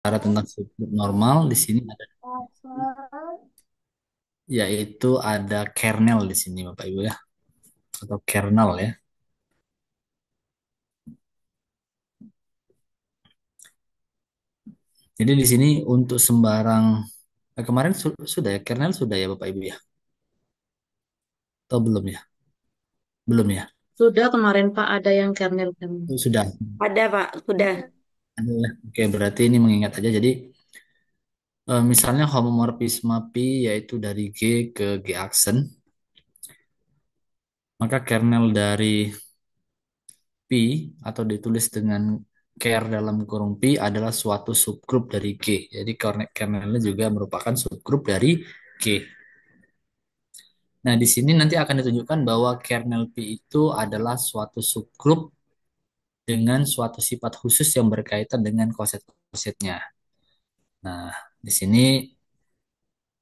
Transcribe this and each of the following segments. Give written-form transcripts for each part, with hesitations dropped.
bicara tentang subgrup normal, di sini ada yaitu ada kernel di sini Bapak Ibu ya, atau kernel ya. Jadi di sini untuk sembarang kemarin sudah ya kernel sudah ya Bapak Ibu ya, atau belum ya? Belum ya? Sudah kemarin Pak ada yang kernel kernel. Oh, sudah. Ada Pak, sudah. Ada ya. Oke, berarti ini mengingat aja. Jadi misalnya homomorfisme pi yaitu dari G ke G aksen, maka kernel dari pi atau ditulis dengan ker dalam kurung pi adalah suatu subgrup dari G. Jadi kernelnya juga merupakan subgrup dari G. Nah, di sini nanti akan ditunjukkan bahwa kernel pi itu adalah suatu subgrup dengan suatu sifat khusus yang berkaitan dengan koset-kosetnya. Nah, di sini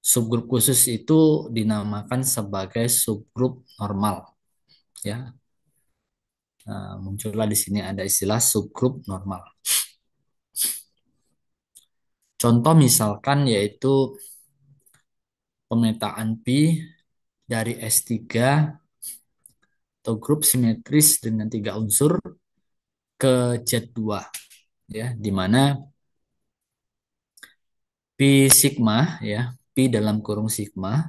subgrup khusus itu dinamakan sebagai subgrup normal, ya. Nah, muncullah di sini ada istilah subgrup normal. Contoh misalkan yaitu pemetaan pi dari S3 atau grup simetris dengan tiga unsur ke Z2, ya, di mana pi sigma, ya, pi dalam kurung sigma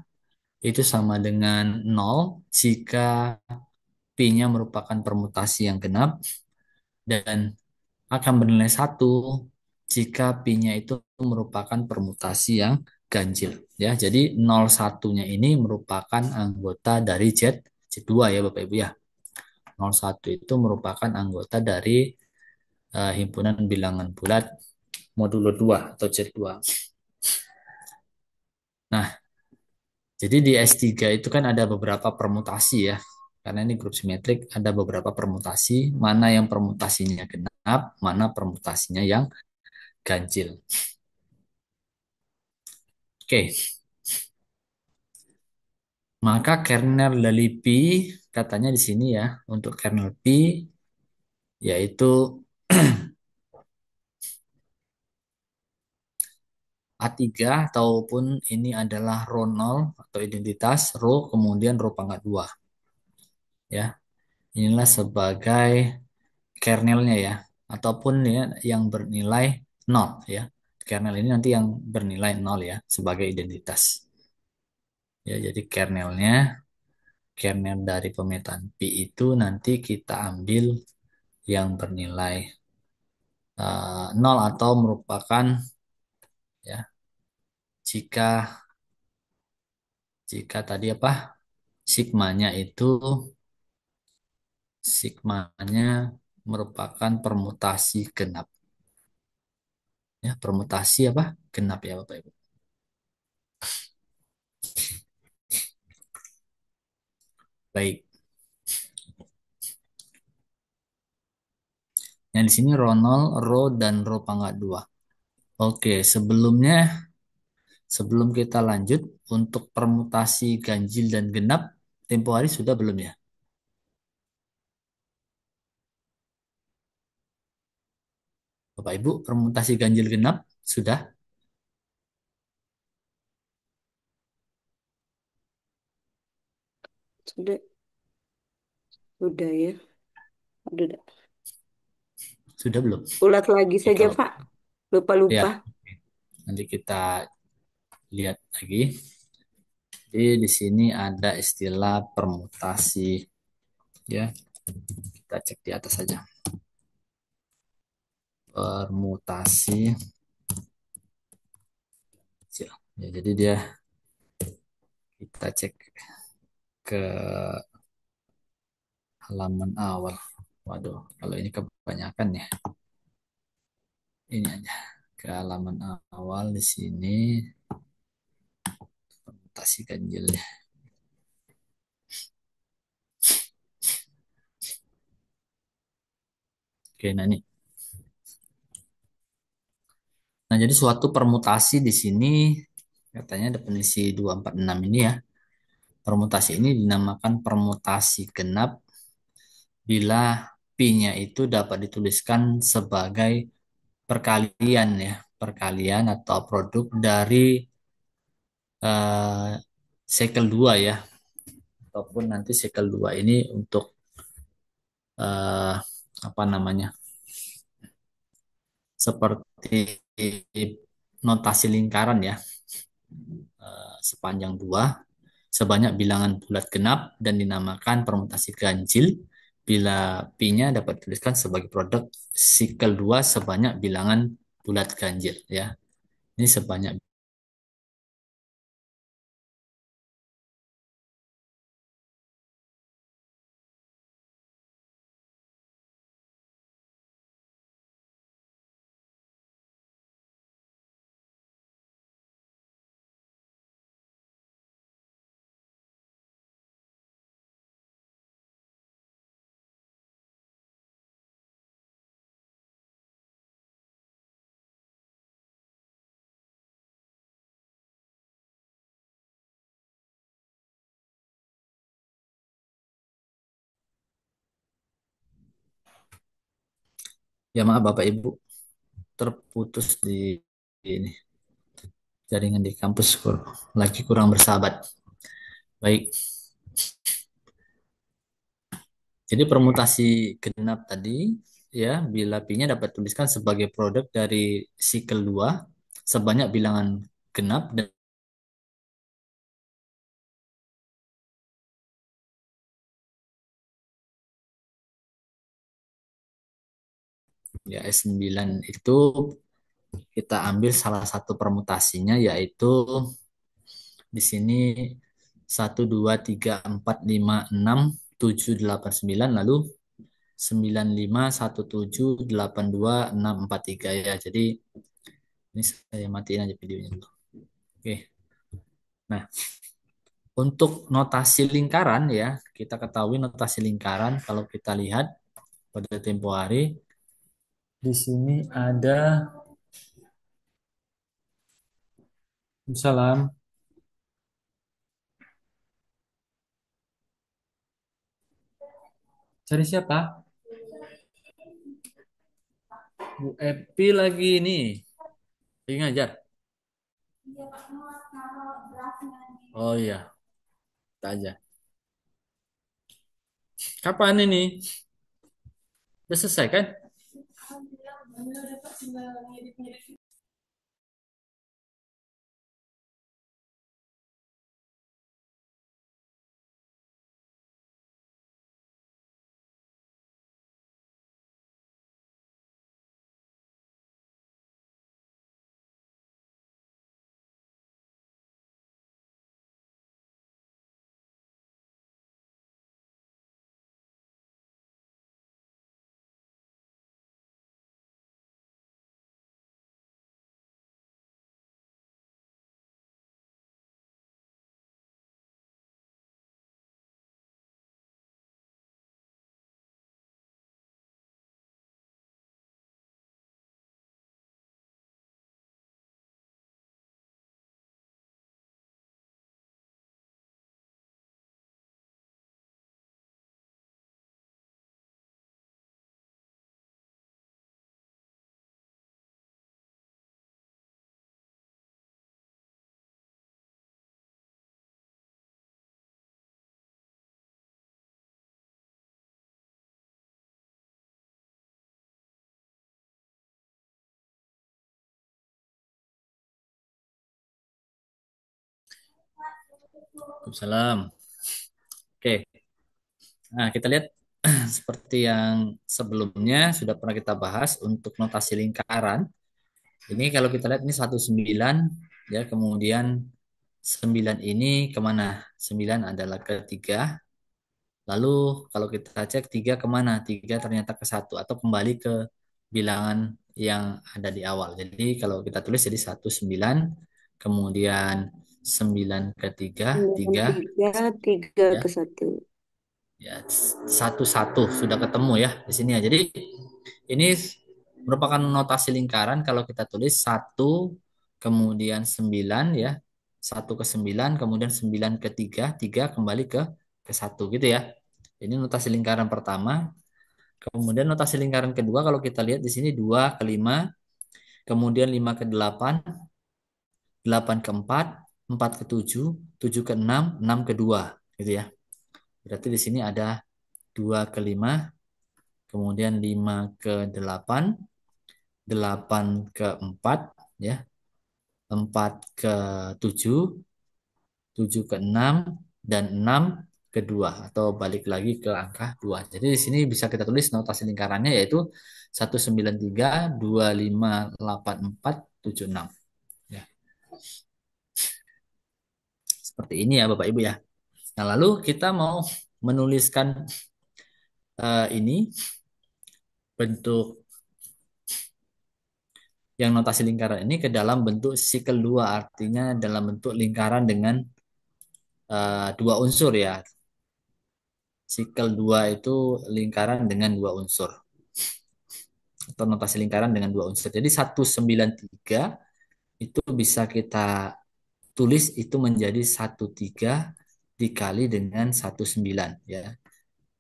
itu sama dengan nol jika pi-nya merupakan permutasi yang genap dan akan bernilai satu jika pi-nya itu merupakan permutasi yang ganjil, ya. Jadi 01-nya ini merupakan anggota dari Z2 ya Bapak Ibu ya. 01 itu merupakan anggota dari himpunan bilangan bulat modulo 2 atau Z2. Nah, jadi di S3 itu kan ada beberapa permutasi ya. Karena ini grup simetrik ada beberapa permutasi, mana yang permutasinya genap, mana permutasinya yang ganjil. Oke, maka kernel dari pi katanya di sini ya, untuk kernel pi yaitu A3 ataupun ini adalah row 0 atau identitas row kemudian row pangkat 2 ya. Inilah sebagai kernelnya ya, ataupun ya yang bernilai 0 ya. Kernel ini nanti yang bernilai 0 ya sebagai identitas. Ya, jadi kernel dari pemetaan pi itu nanti kita ambil yang bernilai 0 atau merupakan ya jika jika tadi apa sigmanya itu sigmanya merupakan permutasi genap ya, permutasi apa genap ya Bapak Ibu. Baik, yang di sini row 0, row dan row pangkat 2. Oke, sebelum kita lanjut untuk permutasi ganjil dan genap tempo hari sudah belum ya Bapak Ibu, permutasi ganjil genap sudah. Sudah, sudah ya. Sudah. Sudah belum? Ulat lagi Oke, saja kalau Pak. Lupa-lupa. ya nanti kita lihat lagi. Jadi di sini ada istilah permutasi ya. Kita cek di atas saja. Permutasi. Ya, jadi dia kita cek ke halaman awal. Waduh, kalau ini kebanyakan ya. Ini aja ke halaman awal di sini permutasi ganjilnya. Oke, nah ini. Nah, jadi suatu permutasi di sini katanya definisi 246 ini ya. Permutasi ini dinamakan permutasi genap bila pi-nya itu dapat dituliskan sebagai perkalian ya. perkalian atau produk dari eh, cycle 2 ya, ataupun nanti cycle 2 ini untuk eh, apa namanya, seperti notasi lingkaran ya, sepanjang 2 sebanyak bilangan bulat genap dan dinamakan permutasi ganjil bila pi-nya dapat dituliskan sebagai produk sikel 2 sebanyak bilangan bulat ganjil ya. Ini sebanyak. Ya maaf Bapak Ibu, terputus di ini jaringan di kampus lagi kurang bersahabat. Baik, jadi permutasi genap tadi ya, bila pi-nya dapat tuliskan sebagai produk dari sikel 2 sebanyak bilangan genap dan ya S9 itu kita ambil salah satu permutasinya yaitu di sini 1 2 3 4 5 6 7 8 9 lalu 95178263 ya. Jadi ini saya matiin aja videonya dulu. Oke. Nah, untuk notasi lingkaran ya, kita ketahui notasi lingkaran kalau kita lihat pada tempo hari di sini ada salam. Cari siapa? Bu Epi lagi ini. Lagi ngajar. Oh iya, tak aja. Kapan ini? Udah selesai kan? Waalaikumsalam. Oke. Nah, kita lihat seperti yang sebelumnya sudah pernah kita bahas untuk notasi lingkaran. Ini kalau kita lihat ini 19 ya, kemudian 9 ini kemana? 9 adalah ke 3. Lalu kalau kita cek 3 kemana? 3 ternyata ke 1 atau kembali ke bilangan yang ada di awal. Jadi kalau kita tulis jadi 19, kemudian 9 ke 3, 3 tiga, tiga ke ya. satu. Ya, satu-satu sudah ketemu ya di sini ya. Jadi ini merupakan notasi lingkaran kalau kita tulis satu kemudian 9 ya. Satu ke 9 kemudian 9 ke 3 3 kembali ke satu gitu ya. Ini notasi lingkaran pertama. Kemudian notasi lingkaran kedua kalau kita lihat di sini 2 ke 5 kemudian 5 ke 8, 8 ke 4, 4 ke 7, 7 ke 6, 6 ke 2, gitu ya. Berarti di sini ada 2 ke 5, kemudian 5 ke 8, 8 ke 4, ya, 4 ke 7, 7 ke 6, dan 6 ke 2, atau balik lagi ke angka 2. Jadi di sini bisa kita tulis notasi lingkarannya yaitu 193, 258476. Ya, seperti ini ya Bapak Ibu ya. Nah, lalu kita mau menuliskan ini bentuk yang notasi lingkaran ini ke dalam bentuk sikel 2, artinya dalam bentuk lingkaran dengan dua unsur ya. Sikel 2 itu lingkaran dengan dua unsur, atau notasi lingkaran dengan dua unsur. Jadi 193 itu bisa kita tulis itu menjadi 13 dikali dengan 19 ya.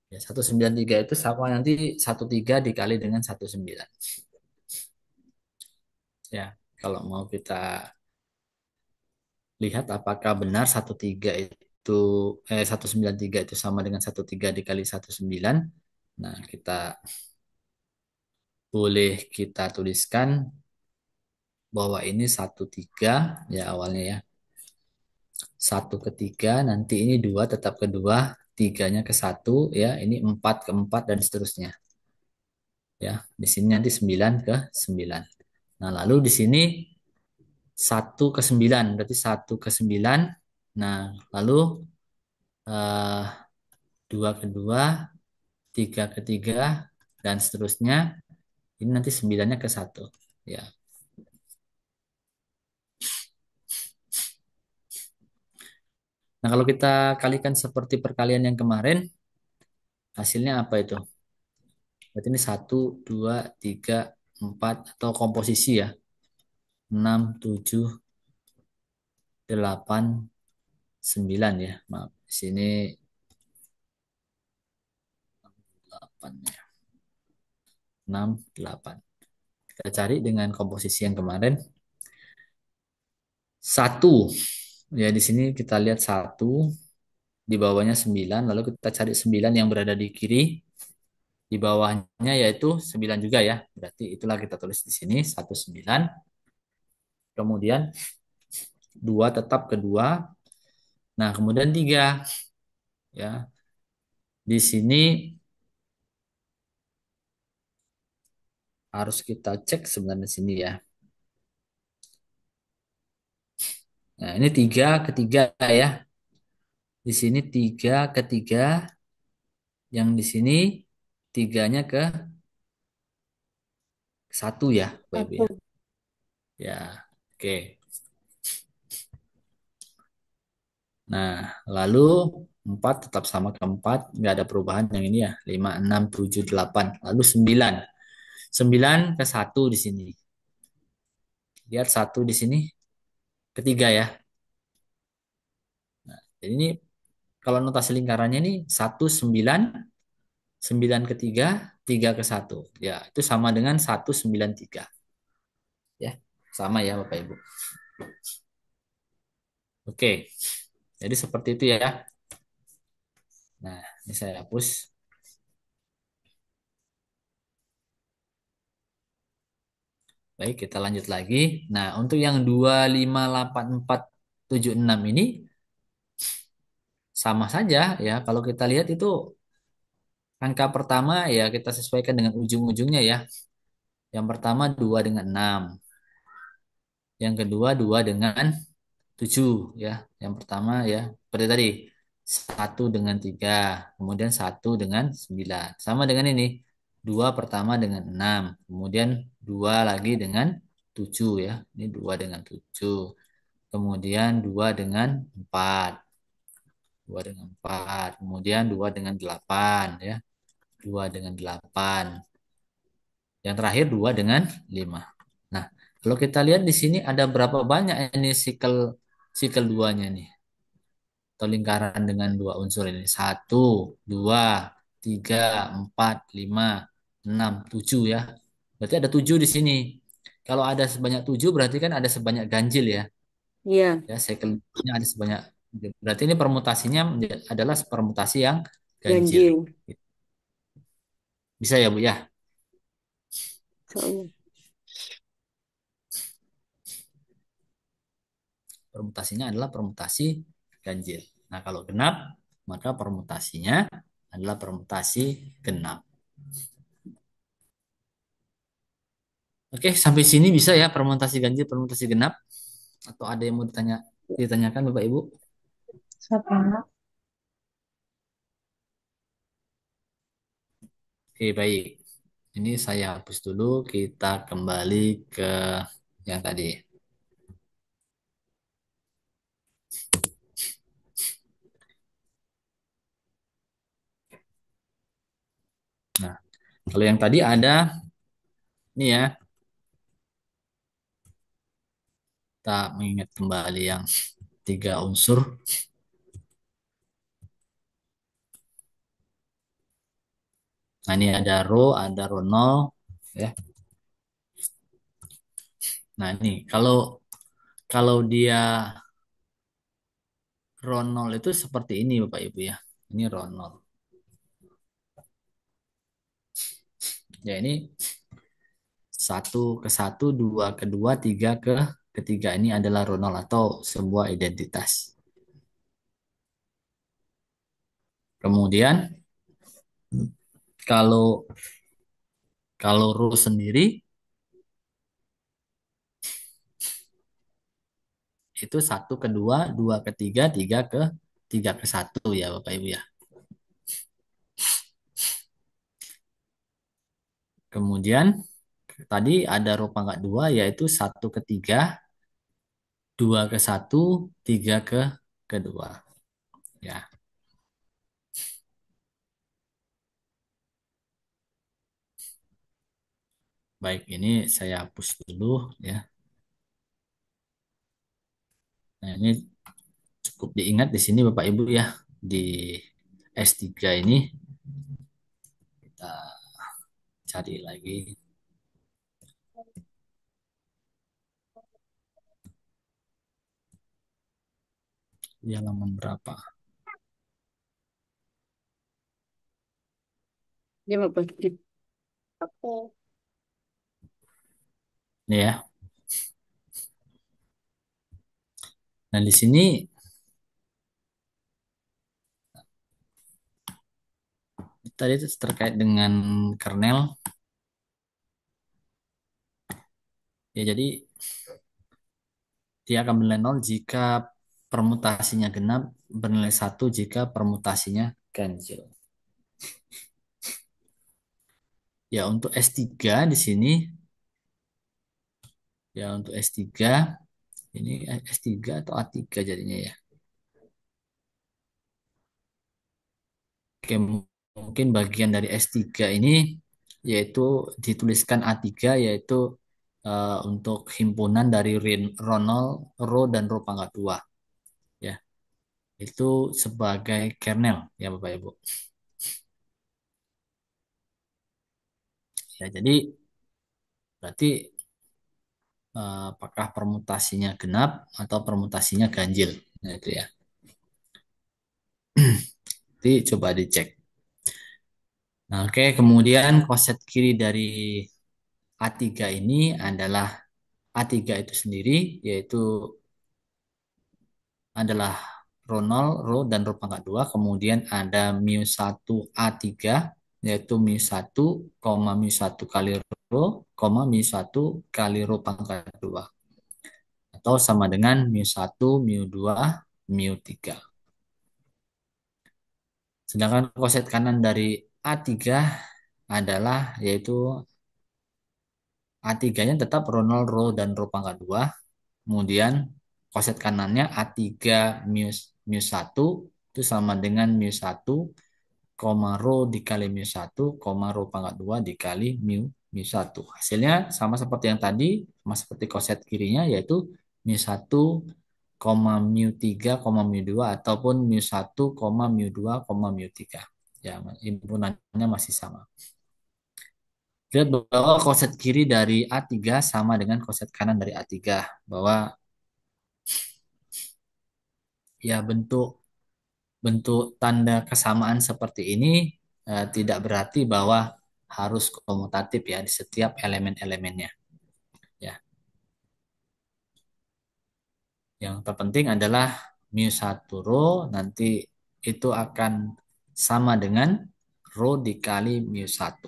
Ya, 193 itu sama nanti 13 dikali dengan 19. Ya, kalau mau kita lihat apakah benar 13 itu 193 itu sama dengan 13 dikali 19. Nah, kita tuliskan bahwa ini 13 ya awalnya ya. 1 ke 3, nanti ini 2 tetap ke 2, 3-nya ke 1 ya, ini 4 ke 4 dan seterusnya. Ya, di sini nanti 9 ke 9. Nah, lalu di sini 1 ke 9, berarti 1 ke 9. Nah, lalu eh, 2 ke 2, 3 ke 3, dan seterusnya. Ini nanti 9-nya ke 1. Ya. Nah, kalau kita kalikan seperti perkalian yang kemarin, hasilnya apa itu? Berarti ini 1, 2, 3, 4, atau komposisi ya. 6, 7, 8, 9 ya. Maaf, di sini 8 ya. 6, 8. Kita cari dengan komposisi yang kemarin. 1. Ya, di sini kita lihat 1, di bawahnya 9, lalu kita cari 9 yang berada di kiri, di bawahnya yaitu 9 juga ya. Berarti itulah kita tulis di sini 19. Kemudian 2 tetap kedua. Nah, kemudian 3 ya. Di sini harus kita cek sebenarnya di sini ya. Nah, ini 3 ke 3 ya. Di sini 3 ke 3, yang di sini 3-nya ke 1 ya, Bapak Ibu ya. Satu. Ya, oke. Nah, lalu 4 tetap sama ke 4, nggak ada perubahan yang ini ya. 5, 6, 7, 8. Lalu 9. 9 ke 1 di sini. Lihat 1 di sini, ketiga ya. Jadi ini kalau notasi lingkarannya ini 1, 9, 9 ke 3, 3 ke 1. Ya, itu sama dengan 193. Ya, sama ya Bapak Ibu. Oke, jadi seperti itu ya. Nah, ini saya hapus. Baik, kita lanjut lagi. Nah, untuk yang 25846 ini sama saja ya. Kalau kita lihat itu angka pertama ya kita sesuaikan dengan ujung-ujungnya ya. Yang pertama 2 dengan 6. Yang kedua 2 dengan 7 ya. Yang pertama ya seperti tadi 1 dengan 3, kemudian 1 dengan 9. Sama dengan ini. 2 pertama dengan 6, kemudian 2 lagi dengan 7 ya. Ini 2 dengan 7. Kemudian 2 dengan 4. 2 dengan 4. Kemudian 2 dengan 8 ya. 2 dengan 8. Yang terakhir 2 dengan 5. Nah, kalau kita lihat di sini ada berapa banyak ini sikel sikel duanya nih, atau lingkaran dengan dua unsur ini. 1, 2, 3, 4, 5, 6, 7 ya. Berarti ada 7 di sini. Kalau ada sebanyak 7 berarti kan ada sebanyak ganjil ya. Iya, Ya, cycle-nya ada sebanyak. Berarti ini permutasinya adalah permutasi yang ganjil. ganjil. Bisa ya, Bu ya? Soalnya. Permutasinya adalah permutasi ganjil. Nah, kalau genap, maka permutasinya adalah permutasi genap. Oke, sampai sini bisa ya permutasi ganjil, permutasi genap? Atau ada yang mau ditanyakan Bapak Ibu? Siapa? Oke, baik. Ini saya hapus dulu, kita kembali ke yang tadi. Nah, kalau yang tadi ada, ini ya, kita mengingat kembali yang tiga unsur. Nah, ini ada rho, ada rho nol, ya. Nah, ini kalau kalau dia rho nol itu seperti ini, Bapak Ibu ya. Ini rho nol. Ya, ini satu ke satu, dua ke dua, tiga ke ketiga. Ini adalah rho nol atau sebuah identitas. Kemudian kalau kalau rho sendiri itu satu ke dua, dua ke tiga, tiga ke satu ya Bapak Ibu ya. Kemudian tadi ada rho pangkat dua yaitu satu ke tiga, dua ke satu, tiga ke kedua. Ya, baik ini saya hapus dulu ya. Nah, ini cukup diingat di sini Bapak Ibu ya. Di S3 ini kita cari lagi di halaman berapa. Dia apa? Apa? Ini ya. Nah, di sini tadi itu terkait dengan kernel. Ya, jadi dia akan bernilai 0 jika permutasinya genap, bernilai satu jika permutasinya ganjil. Ya, untuk S3 di sini, ya untuk S3, ini S3 atau A3 jadinya ya. Oke, mungkin bagian dari S3 ini yaitu dituliskan A3 yaitu untuk himpunan dari Ronald, Rho, dan Rho pangkat 2. Ya, itu sebagai kernel ya Bapak Ibu. Ya, jadi berarti apakah permutasinya genap atau permutasinya ganjil. Nah, itu ya. Jadi coba dicek. Nah, oke, kemudian koset kiri dari A3 ini adalah A3 itu sendiri, yaitu adalah rho 0, rho, dan rho pangkat 2. Kemudian ada mu 1 A3, yaitu mu 1, mu 1 kali rho, mu 1 kali rho pangkat 2. Atau sama dengan mu 1, mu 2, mu 3. Sedangkan koset kanan dari A3 adalah yaitu A3-nya tetap rho 0, rho, dan rho pangkat 2. Kemudian koset kanannya A3 mu 1 itu sama dengan mu 1, rho dikali mu 1, rho pangkat 2 dikali mu 1. Hasilnya sama seperti yang tadi, sama seperti koset kirinya yaitu mu 1, mu 3, mu 2 ataupun mu 1, mu 2, mu 3. Ya, himpunannya masih sama. Lihat bahwa koset kiri dari A3 sama dengan koset kanan dari A3. Bahwa ya bentuk bentuk tanda kesamaan seperti ini tidak berarti bahwa harus komutatif ya di setiap elemen-elemennya. Ya, yang terpenting adalah mu 1 rho nanti itu akan sama dengan rho dikali mu 1.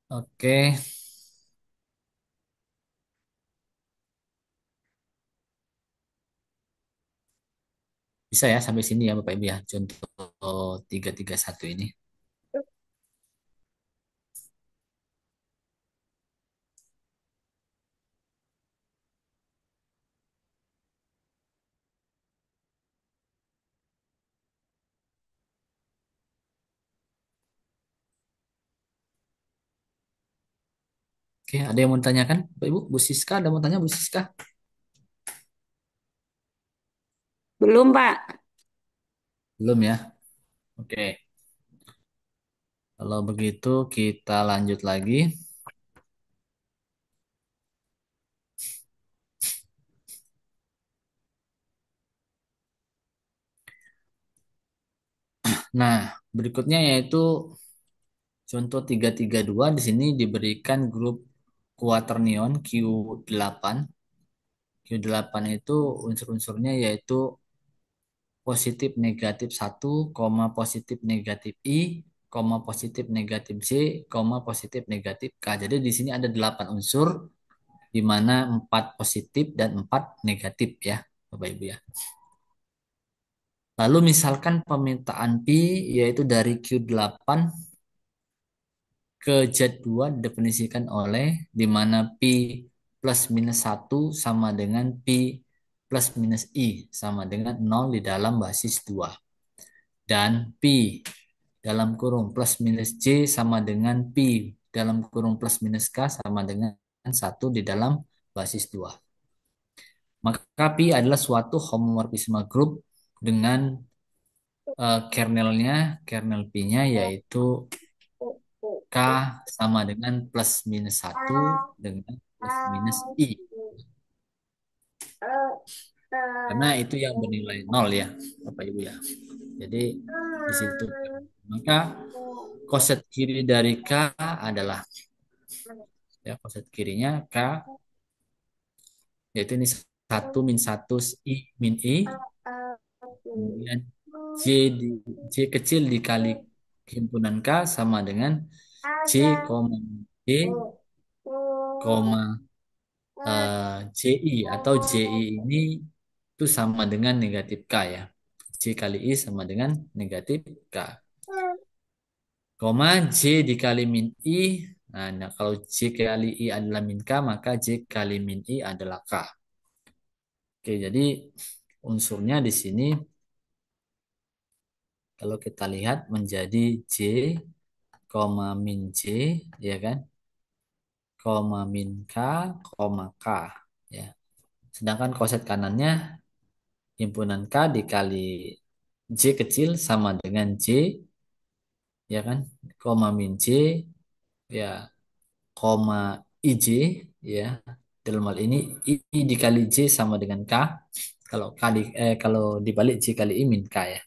Oke, bisa ya sampai sini ya Bapak Ibu ya. Contoh 331 ini. Oke, ada yang mau tanyakan? Bapak Ibu, Bu Siska ada mau tanya Bu Siska? Belum, Pak. Belum ya? Oke. Kalau begitu kita lanjut lagi. Nah, berikutnya yaitu contoh 332 di sini diberikan grup kuaternion Q8. Q8 itu unsur-unsurnya yaitu positif negatif 1, positif negatif I, positif negatif J, positif negatif K. Jadi di sini ada 8 unsur di mana 4 positif dan 4 negatif ya, Bapak Ibu ya. Lalu misalkan permintaan pi yaitu dari Q8 ke Z2 didefinisikan oleh di mana pi plus minus 1 sama dengan pi plus minus I sama dengan 0 di dalam basis 2. Dan pi dalam kurung plus minus J sama dengan pi dalam kurung plus minus K sama dengan 1 di dalam basis 2. Maka pi adalah suatu homomorfisme grup dengan kernel pi-nya yaitu K sama dengan plus minus 1 dengan plus minus I. Karena itu yang bernilai 0 ya, Bapak Ibu ya. Jadi di situ. Maka koset kiri dari K adalah ya koset kirinya K yaitu ini 1 min 1 I min I. Kemudian J, di, J kecil dikali himpunan K sama dengan J, J, JI atau JI ini itu sama dengan negatif K ya. J kali I sama dengan negatif K. Koma J dikali min I. Nah, kalau J kali I adalah min K, maka J kali min I adalah K. Oke, jadi unsurnya di sini kalau kita lihat menjadi J, min J, ya kan? Min K, K. Ya. Sedangkan koset kanannya himpunan K dikali J kecil sama dengan J, ya kan? Min J, ya, koma IJ, ya. Dalam hal ini I dikali J sama dengan K. Kalau dibalik J kali I min K ya.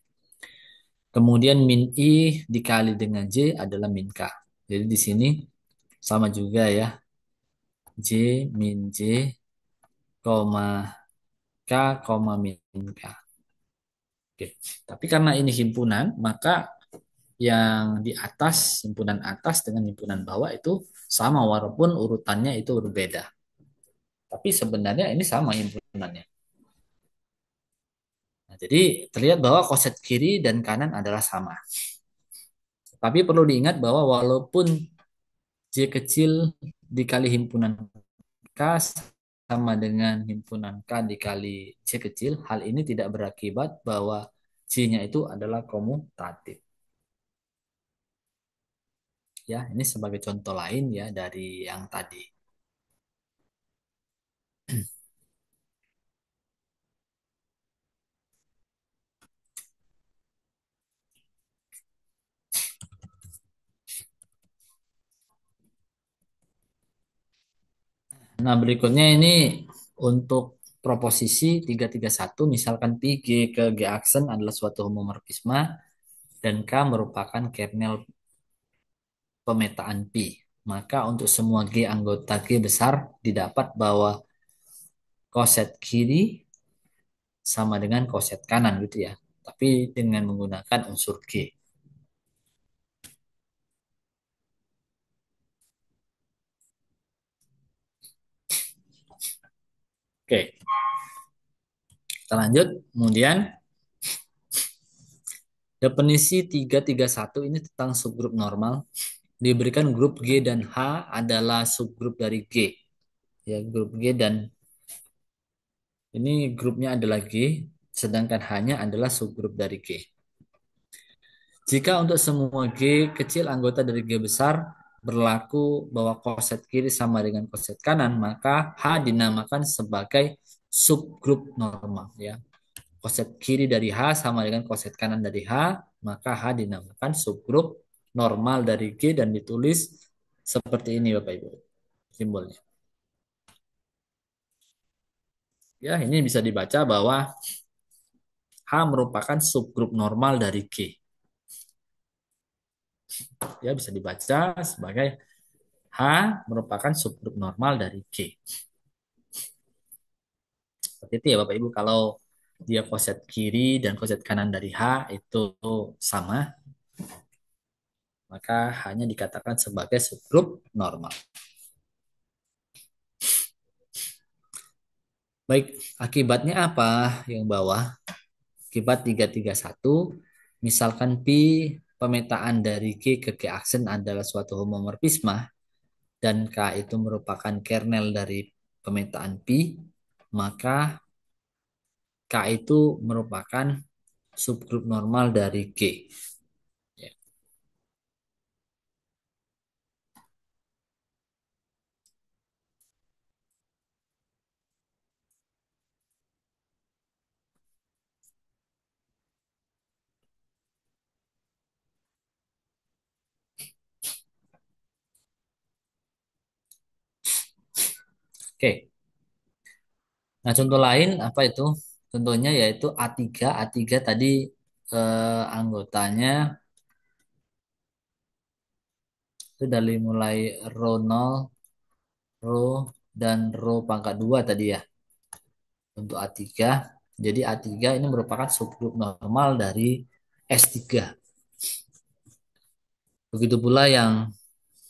Kemudian min I dikali dengan J adalah min K. Jadi di sini sama juga ya. J min J, koma K, min K. Oke. Tapi karena ini himpunan, maka yang di atas, himpunan atas dengan himpunan bawah itu sama walaupun urutannya itu berbeda. Tapi sebenarnya ini sama himpunannya. Nah, jadi terlihat bahwa koset kiri dan kanan adalah sama. Tapi perlu diingat bahwa walaupun J kecil dikali himpunan K sama dengan himpunan K dikali J kecil, hal ini tidak berakibat bahwa J-nya itu adalah komutatif. Ya, ini sebagai contoh lain ya dari yang tadi. Nah, berikutnya ini untuk proposisi 331, misalkan pi G ke G aksen adalah suatu homomorfisme dan K merupakan kernel pemetaan pi. Maka untuk semua G anggota G besar didapat bahwa koset kiri sama dengan koset kanan gitu ya. Tapi dengan menggunakan unsur G. Oke, kita lanjut. Kemudian definisi 331 ini tentang subgrup normal. Diberikan grup G dan H adalah subgrup dari G. Ya, grup G dan ini grupnya adalah G, sedangkan H-nya adalah subgrup dari G. Jika untuk semua G kecil anggota dari G besar berlaku bahwa koset kiri sama dengan koset kanan, maka H dinamakan sebagai subgrup normal ya. Koset kiri dari H sama dengan koset kanan dari H, maka H dinamakan subgrup normal dari G dan ditulis seperti ini Bapak Ibu simbolnya. Ya, ini bisa dibaca bahwa H merupakan subgrup normal dari G. Ya, bisa dibaca sebagai H merupakan subgrup normal dari G. Seperti itu ya Bapak Ibu, kalau dia koset kiri dan koset kanan dari H itu sama, maka hanya dikatakan sebagai subgrup normal. Baik, akibatnya apa yang bawah? Akibat 331, misalkan pi pemetaan dari G ke G aksen adalah suatu homomorfisme dan K itu merupakan kernel dari pemetaan pi, maka K itu merupakan subgrup normal dari G. Ya. Oke, nah contoh lain apa itu? Contohnya yaitu A3. A3 tadi anggotanya itu dari mulai row 0, row, dan row pangkat 2 tadi ya untuk A3. Jadi A3 ini merupakan subgrup normal dari S3. Begitu pula yang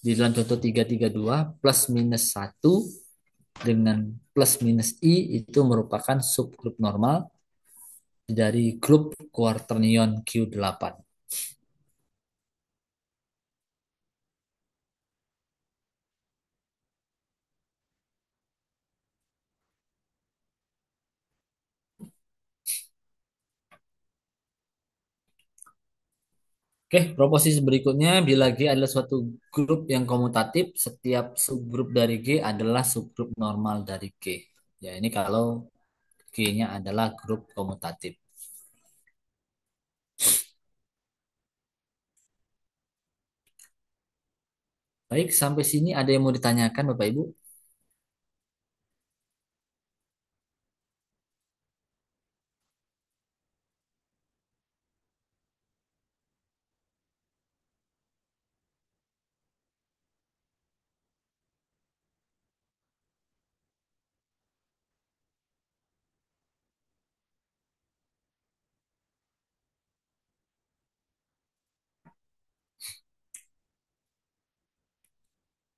di dalam contoh 332 plus minus 1 dengan plus minus I itu merupakan subgrup normal dari grup quaternion Q8. Oke, proposisi berikutnya, bila G adalah suatu grup yang komutatif, setiap subgrup dari G adalah subgrup normal dari G. Ya, ini kalau G-nya adalah grup komutatif. Baik, sampai sini ada yang mau ditanyakan, Bapak Ibu?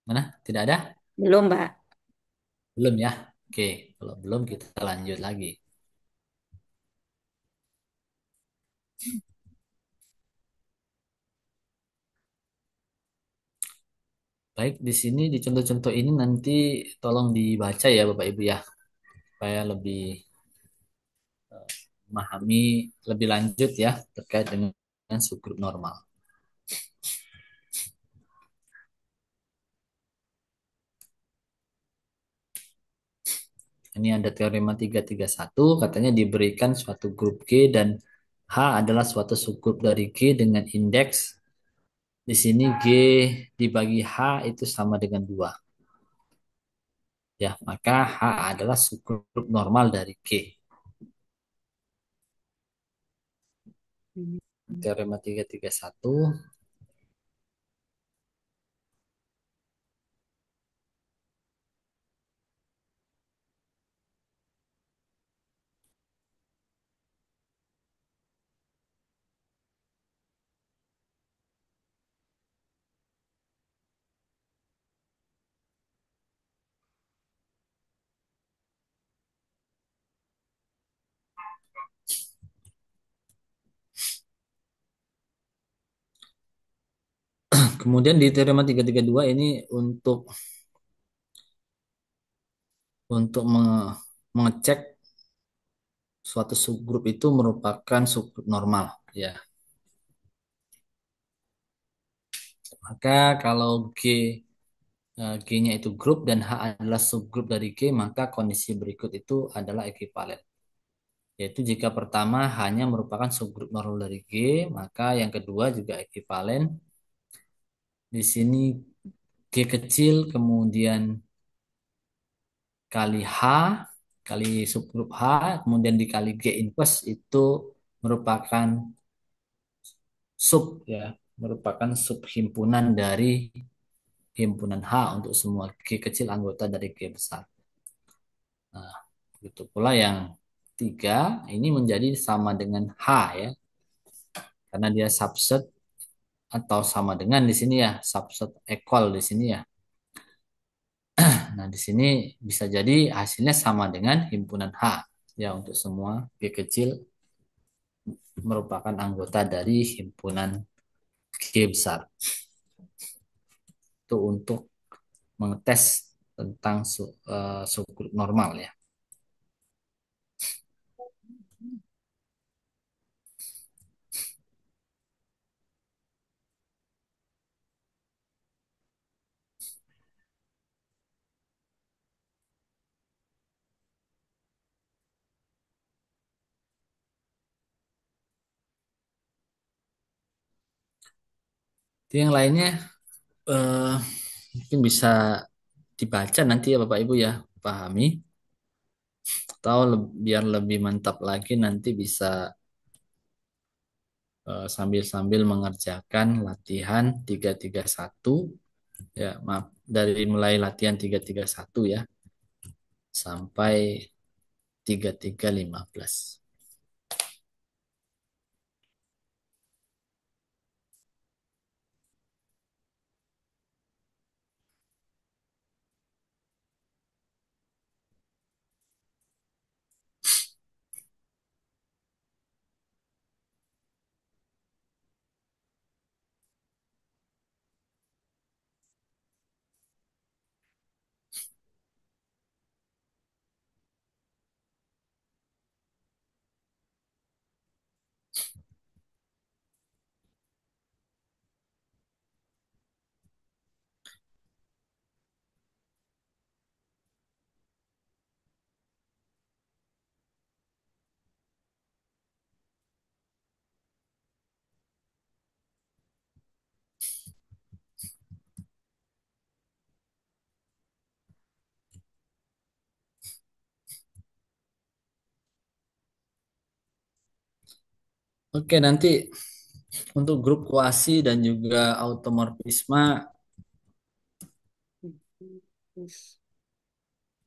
Mana? Tidak ada? Belum, Pak. Belum ya? Oke, kalau belum kita lanjut lagi. Baik, di sini di contoh-contoh ini nanti tolong dibaca ya Bapak Ibu ya, supaya lebih memahami lebih lanjut ya terkait dengan subgrup normal. Ini ada teorema 331, katanya diberikan suatu grup G dan H adalah suatu subgrup dari G dengan indeks. Di sini G dibagi H itu sama dengan 2. Ya, maka H adalah subgrup normal dari G. Hmm. Teorema 331. Kemudian di teorema 332 ini untuk mengecek suatu subgrup itu merupakan subgrup normal, ya. Maka kalau G-nya itu grup dan H adalah subgrup dari G, maka kondisi berikut itu adalah ekuivalen. Yaitu jika pertama hanya merupakan subgrup normal dari G, maka yang kedua juga ekuivalen. Di sini G kecil kemudian kali H kali subgrup H kemudian dikali G inverse itu merupakan sub, ya, merupakan subhimpunan dari himpunan H untuk semua G kecil anggota dari G besar. Nah, begitu pula yang tiga ini menjadi sama dengan H, ya, karena dia subset atau sama dengan di sini, ya, subset equal di sini, ya. Nah, di sini bisa jadi hasilnya sama dengan himpunan H, ya, untuk semua G kecil merupakan anggota dari himpunan G besar. Itu untuk mengetes tentang subgrup normal, ya. Itu yang lainnya eh, mungkin bisa dibaca nanti, ya Bapak Ibu, ya, pahami, atau biar lebih mantap lagi nanti bisa sambil-sambil mengerjakan latihan 331, ya, maaf, dari mulai latihan 331, ya, sampai 3315. Oke, nanti untuk grup kuasi dan juga automorfisme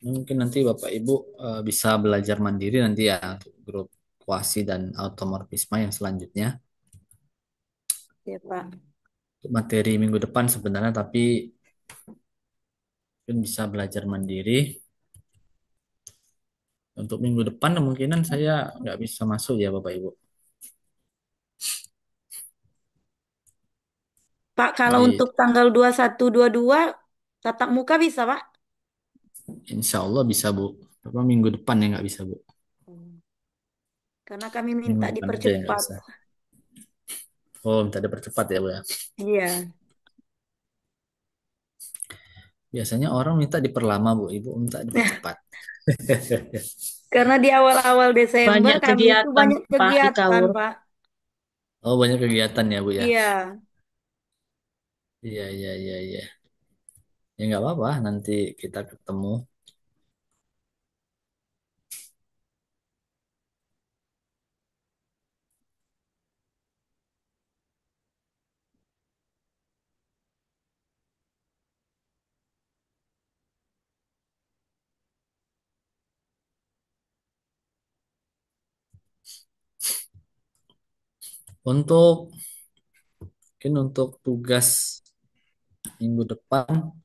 mungkin nanti Bapak Ibu bisa belajar mandiri nanti, ya, untuk grup kuasi dan automorfisme yang selanjutnya. Ya, Pak. Untuk materi minggu depan sebenarnya, tapi mungkin bisa belajar mandiri. Untuk minggu depan kemungkinan saya nggak bisa masuk, ya Bapak Ibu. Pak, kalau Jadi untuk tanggal 21, 22 tatap muka bisa, Pak? insya Allah bisa, Bu. Tapi minggu depan ya nggak bisa, Bu. Hmm. Karena kami Minggu minta depan aja yang nggak dipercepat. bisa. Oh, minta dipercepat ya, Bu, ya. Iya. Biasanya orang minta diperlama, Bu. Ibu minta dipercepat. Karena di awal-awal Desember Banyak kami itu kegiatan, banyak Pak, di kegiatan, Tower. Pak. Oh, banyak kegiatan ya, Bu, ya. Iya. Iya, iya, iya, iya. Ya nggak apa-apa, nanti kita ketemu. Untuk mungkin untuk tugas minggu depan,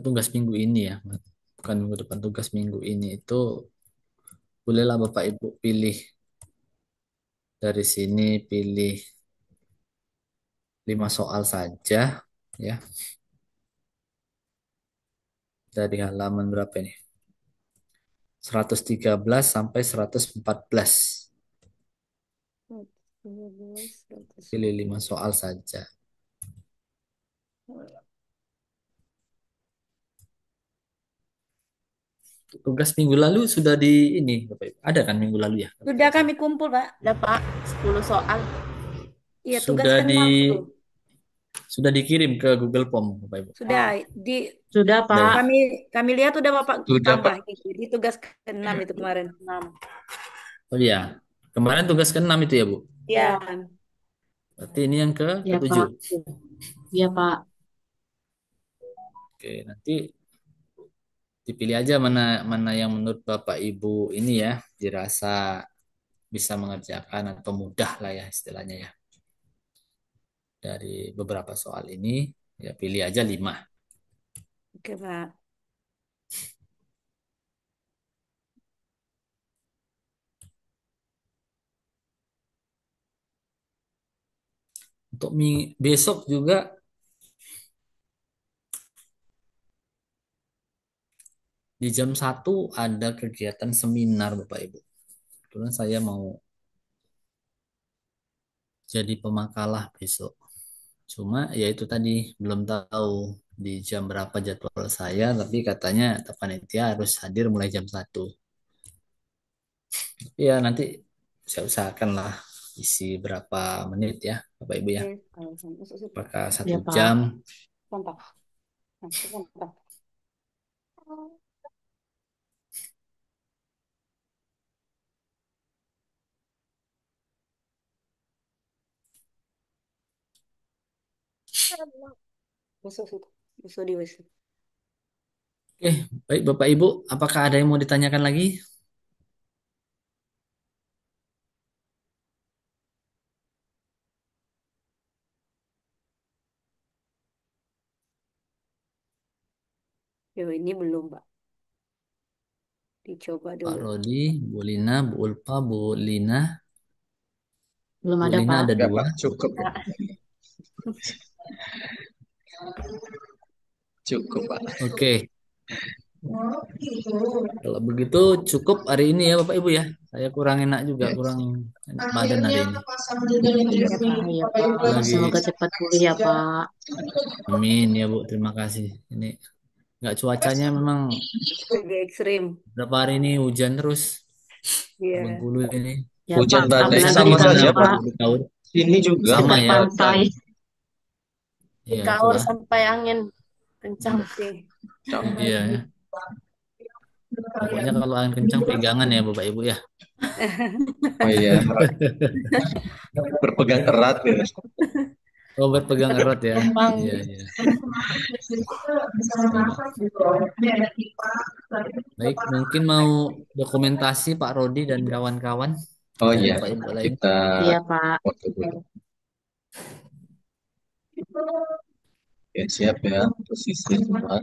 tugas minggu ini ya, bukan minggu depan, tugas minggu ini itu bolehlah Bapak Ibu pilih dari sini, pilih 5 soal saja ya, dari halaman berapa ini? 113 sampai 114. 112, Pilih 5 soal saja. Tugas minggu lalu sudah di ini, Bapak Ibu. Ada kan minggu lalu ya? Kalau Sudah tidak kami salah. kumpul, Pak. Ada Pak, 10 soal. Iya, tugas Sudah di ke-6 itu. sudah dikirim ke Google Form, Bapak Ibu. Sudah di Sudah, Sudah Pak. ya? kami kami lihat udah Bapak Sudah, tambah Pak. itu di tugas ke-6 itu kemarin. 6. Oh iya. Kemarin tugas ke-6 itu ya, Bu. Iya. Berarti ini yang ke Ya, ketujuh. Pak. Iya, Pak. Oke, nanti dipilih aja mana mana yang menurut Bapak Ibu ini ya dirasa bisa mengerjakan atau mudah lah ya istilahnya ya. Dari beberapa soal ini ya pilih aja 5. Oke, Pak. Untuk besok juga di jam 1 ada kegiatan seminar Bapak Ibu. Kebetulan saya mau jadi pemakalah besok. Cuma ya itu tadi belum tahu di jam berapa jadwal saya, tapi katanya panitia harus hadir mulai jam 1. Ya nanti saya usahakan lah isi berapa menit ya Bapak Ibu ya. Oke, kalau masuk situ. Apakah Ya, 1 jam? Pak. Contoh. Nah, itu contoh. Masuk situ. Masuk di WC. Oke, baik Bapak Ibu, apakah ada yang mau ditanyakan lagi? Yo, ini belum, Pak. Dicoba Pak dulu. Rodi, Bu Lina, Bu Ulfa, Bu Lina. Belum Bu ada, Lina Pak. ada Ya, 2. Pak. Cukup. Ya. Cukup, Pak. Oke, kalau begitu cukup hari ini ya Bapak Ibu ya. Saya kurang enak juga, Ya. kurang enak badan hari ini. Ya, Pak. Iya, Pak. Semoga Lagi, cepat pulih ya, Pak. amin ya Bu, terima kasih. Ini nggak cuacanya memang Lagi ekstrim. berapa hari ini hujan terus di Iya. Bengkulu ini. Ya, Hujan Pak. Sampai badai sana Apalagi di sama sana, gimana saja, Pak Pak. Pak. Budi Kaur? Ini juga Sama Dekat ya. pantai. Di Iya Kaur itulah. sampai angin kencang. Oke. Iya ya. Pokoknya kalau angin kencang pegangan ya Bapak Ibu ya. Oh iya, berpegang erat ya. Oh berpegang erat ya. Emang Iya iya. Baik, mungkin mau dokumentasi Pak Rodi dan kawan-kawan Oh dari iya, Bapak Ibu lain. kita Iya, Pak. foto dulu. Ya, siap ya, posisi semua.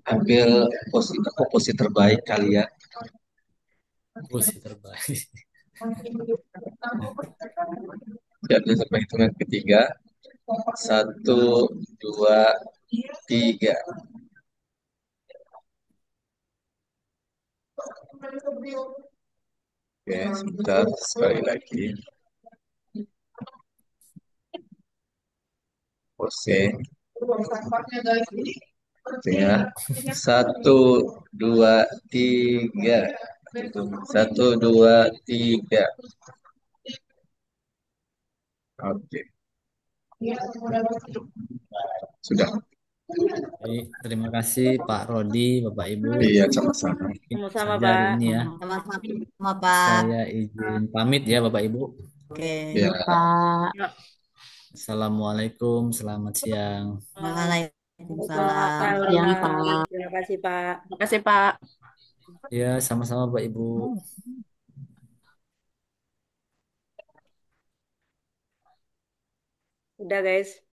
Ambil posisi terbaik kalian. Posisi terbaik. Siap ya, sampai hitungan ketiga. 1, 2, 3. Oke, sebentar, sekali lagi. Pose. Ya. 1, 2, 3. 1, 2, 3. Oke, sudah. Baik, terima kasih Pak Rodi, Bapak Ibu. Iya, sama-sama. Mungkin itu Sama-sama, saja hari Pak. ini ya. Sama-sama, Pak. Saya izin pamit ya Bapak Ibu. Oke. Ya, Iya, Pak. ya, Assalamualaikum, selamat siang. Waalaikumsalam. Pak Siang, Lina. Pak. Terima kasih, Pak. Terima kasih Pak. Ya, sama-sama Bapak Ibu. Udah guys.